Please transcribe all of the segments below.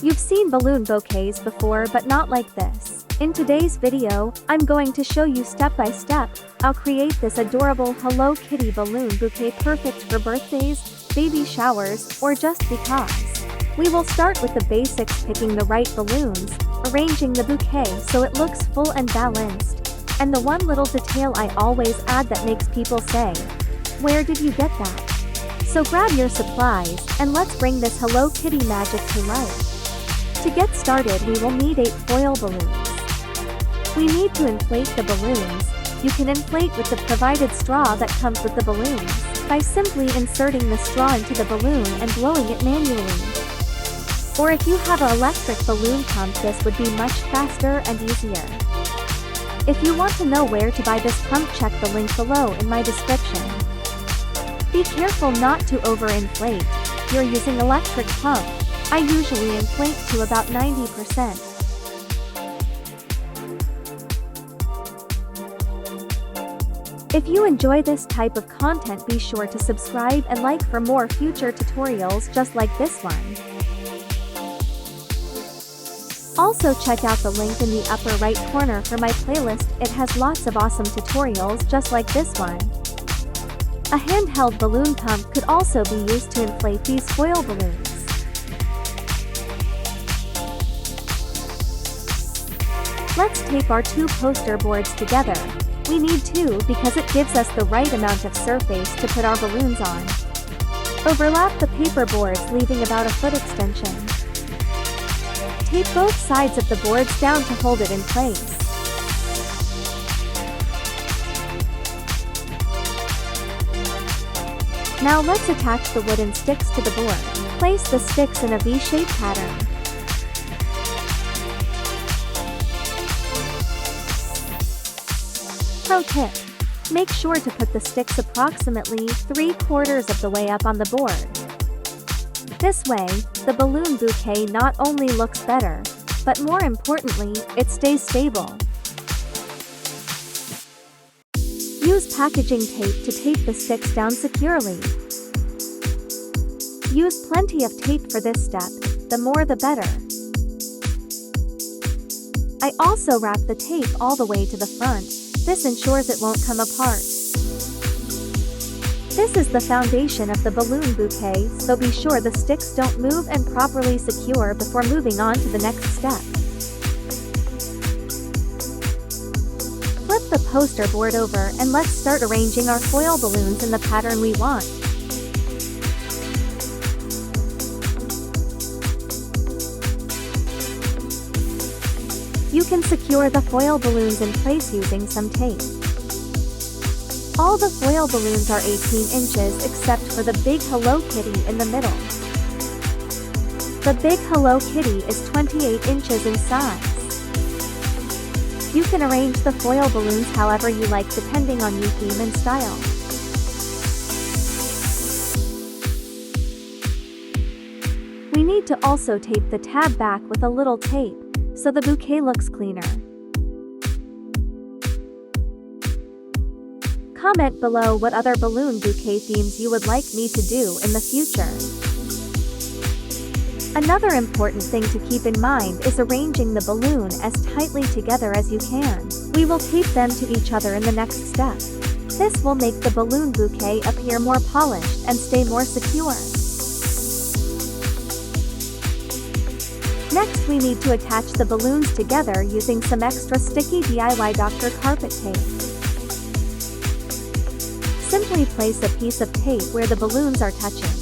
You've seen balloon bouquets before, but not like this. In today's video, I'm going to show you step by step how to create this adorable Hello Kitty balloon bouquet perfect for birthdays, baby showers, or just because. We will start with the basics, picking the right balloons, arranging the bouquet so it looks full and balanced, and the one little detail I always add that makes people say, "Where did you get that?" So grab your supplies, and let's bring this Hello Kitty magic to life. To get started, we will need 8 foil balloons. We need to inflate the balloons. You can inflate with the provided straw that comes with the balloons, by simply inserting the straw into the balloon and blowing it manually. Or if you have an electric balloon pump, this would be much faster and easier. If you want to know where to buy this pump, check the link below in my description. Be careful not to overinflate. You're using electric pump. I usually inflate to about 90%. If you enjoy this type of content, be sure to subscribe and like for more future tutorials just like this one. Also check out the link in the upper right corner for my playlist. It has lots of awesome tutorials just like this one. A handheld balloon pump could also be used to inflate these foil balloons. Let's tape our 2 poster boards together. We need 2 because it gives us the right amount of surface to put our balloons on. Overlap the paper boards, leaving about a foot extension. Tape both sides of the boards down to hold it in place. Now let's attach the wooden sticks to the board. Place the sticks in a V-shaped pattern. Pro tip: make sure to put the sticks approximately 3/4 of the way up on the board. This way, the balloon bouquet not only looks better, but more importantly, it stays stable. Use packaging tape to tape the sticks down securely. Use plenty of tape for this step, the more the better. I also wrap the tape all the way to the front. This ensures it won't come apart. This is the foundation of the balloon bouquet, so be sure the sticks don't move and properly secure before moving on to the next step. Flip the poster board over and let's start arranging our foil balloons in the pattern we want. You can secure the foil balloons in place using some tape. All the foil balloons are 18 inches except for the big Hello Kitty in the middle. The big Hello Kitty is 28 inches in size. You can arrange the foil balloons however you like depending on your theme and style. We need to also tape the tab back with a little tape, so the bouquet looks cleaner. Comment below what other balloon bouquet themes you would like me to do in the future. Another important thing to keep in mind is arranging the balloon as tightly together as you can. We will tape them to each other in the next step. This will make the balloon bouquet appear more polished and stay more secure. Next, we need to attach the balloons together using some extra sticky DIY Dr. Carpet tape. Simply place a piece of tape where the balloons are touching.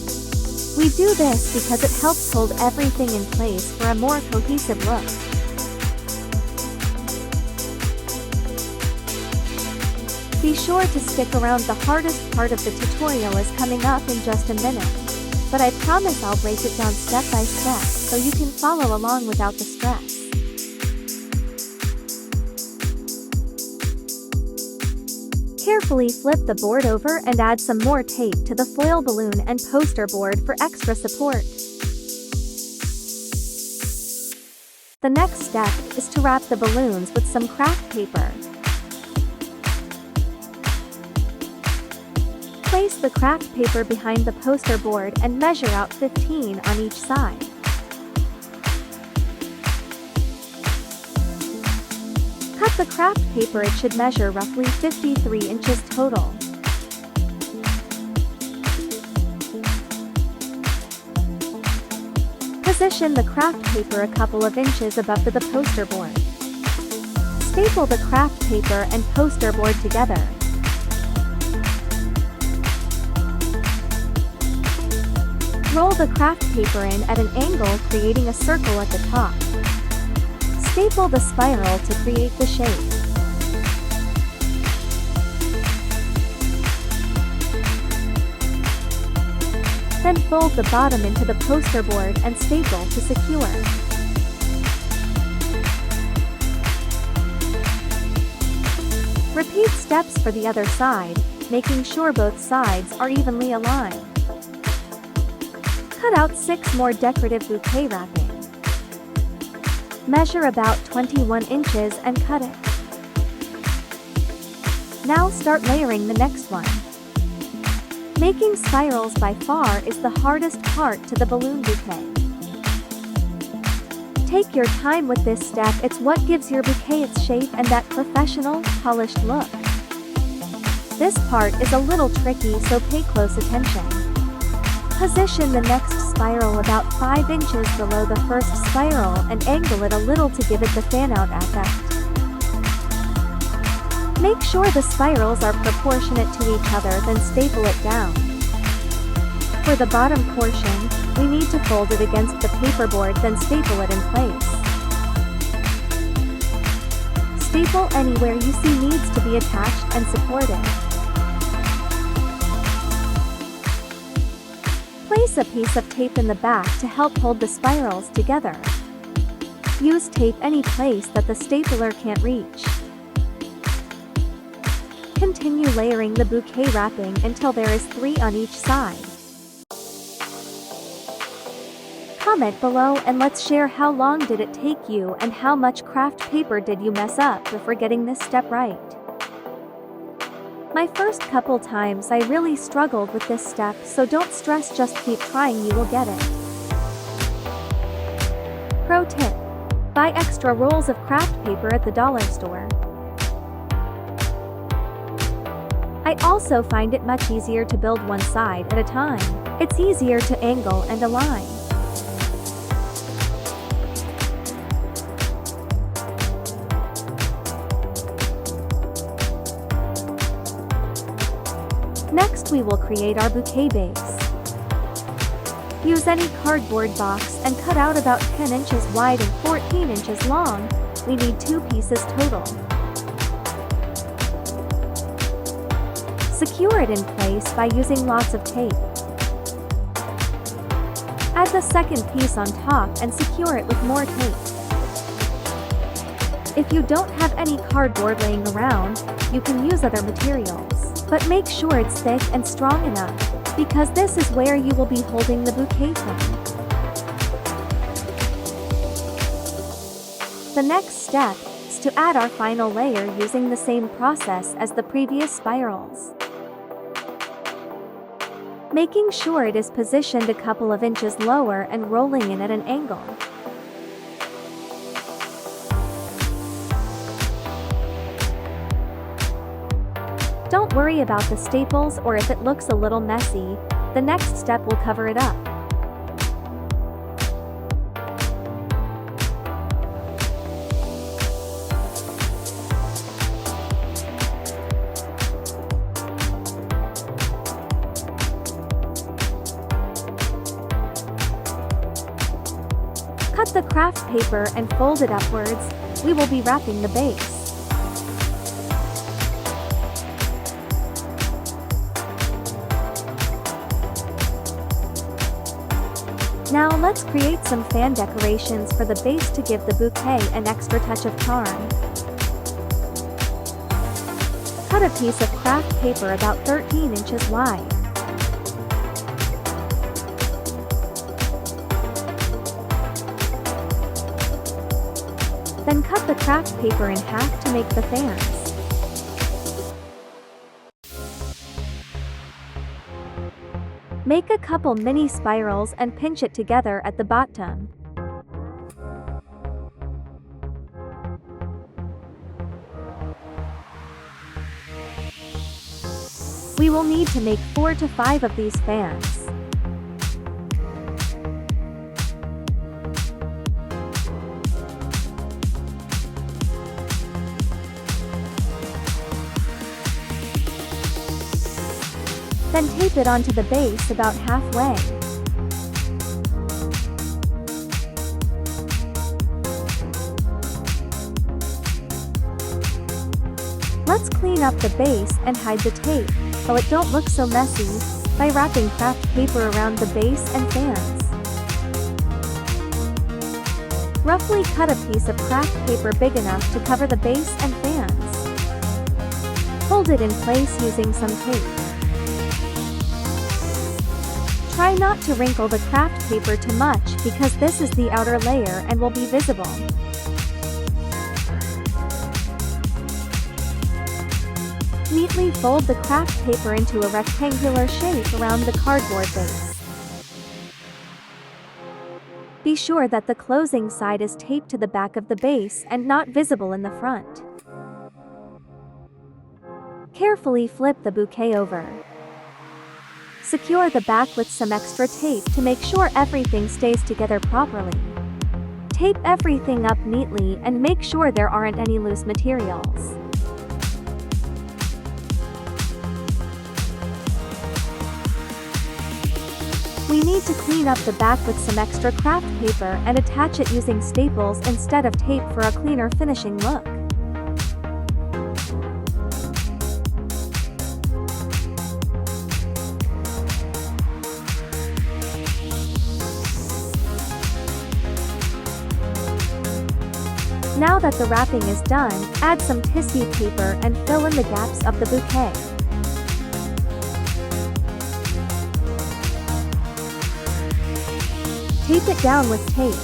We do this because it helps hold everything in place for a more cohesive look. Be sure to stick around, the hardest part of the tutorial is coming up in just a minute. But I promise I'll break it down step by step, so you can follow along without the stress. Carefully flip the board over and add some more tape to the foil balloon and poster board for extra support. The next step is to wrap the balloons with some craft paper. Place the craft paper behind the poster board and measure out 15 on each side. With the craft paper it should measure roughly 53 inches total. Position the craft paper a couple of inches above the poster board. Staple the craft paper and poster board together. Roll the craft paper in at an angle, creating a circle at the top. Staple the spiral to create the shape. Then fold the bottom into the poster board and staple to secure. Repeat steps for the other side, making sure both sides are evenly aligned. Cut out 6 more decorative bouquet wrapping. Measure about 21 inches and cut it. Now start layering the next one. Making spirals by far is the hardest part to the balloon bouquet. Take your time with this step, it's what gives your bouquet its shape and that professional, polished look. This part is a little tricky, so pay close attention. Position the next spiral about 5 inches below the first spiral and angle it a little to give it the fan-out effect. Make sure the spirals are proportionate to each other, then staple it down. For the bottom portion, we need to fold it against the paperboard, then staple it in place. Staple anywhere you see needs to be attached and supported. Place a piece of tape in the back to help hold the spirals together. Use tape any place that the stapler can't reach. Continue layering the bouquet wrapping until there is 3 on each side. Comment below and let's share how long did it take you and how much craft paper did you mess up before getting this step right. My first couple times I really struggled with this step, so don't stress, just keep trying, you will get it. Pro tip: buy extra rolls of craft paper at the dollar store. I also find it much easier to build one side at a time. It's easier to angle and align. Next we will create our bouquet base. Use any cardboard box and cut out about 10 inches wide and 14 inches long. We need 2 pieces total. Secure it in place by using lots of tape. Add the second piece on top and secure it with more tape. If you don't have any cardboard laying around, you can use other materials, but make sure it's thick and strong enough, because this is where you will be holding the bouquet from. The next step is to add our final layer using the same process as the previous spirals. Making sure it is positioned a couple of inches lower and rolling in at an angle. Don't worry about the staples or if it looks a little messy, the next step will cover it up. Cut the craft paper and fold it upwards. We will be wrapping the base. Now let's create some fan decorations for the base to give the bouquet an extra touch of charm. Cut a piece of craft paper about 13 inches wide. Then cut the craft paper in half to make the fans. Make a couple mini spirals and pinch it together at the bottom. You will need to make 4 to 5 of these fans. Then tape it onto the base about halfway. Let's clean up the base and hide the tape, so it don't look so messy, by wrapping craft paper around the base and fans. Roughly cut a piece of craft paper big enough to cover the base and fans. Hold it in place using some tape. Try not to wrinkle the craft paper too much because this is the outer layer and will be visible. Neatly fold the craft paper into a rectangular shape around the cardboard base. Be sure that the closing side is taped to the back of the base and not visible in the front. Carefully flip the bouquet over. Secure the back with some extra tape to make sure everything stays together properly. Tape everything up neatly and make sure there aren't any loose materials. We need to clean up the back with some extra craft paper and attach it using staples instead of tape for a cleaner finishing look. Now that the wrapping is done, add some tissue paper and fill in the gaps of the bouquet. Tape it down with tape.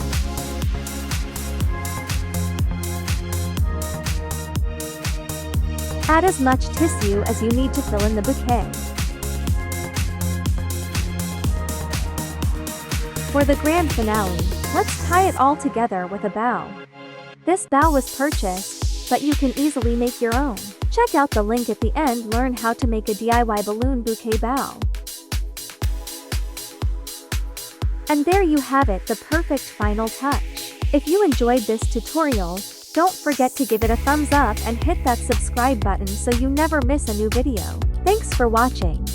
Add as much tissue as you need to fill in the bouquet. For the grand finale, let's tie it all together with a bow. This bow was purchased, but you can easily make your own. Check out the link at the end. Learn how to make a DIY balloon bouquet bow. And there you have it, the perfect final touch. If you enjoyed this tutorial, don't forget to give it a thumbs up and hit that subscribe button so you never miss a new video. Thanks for watching.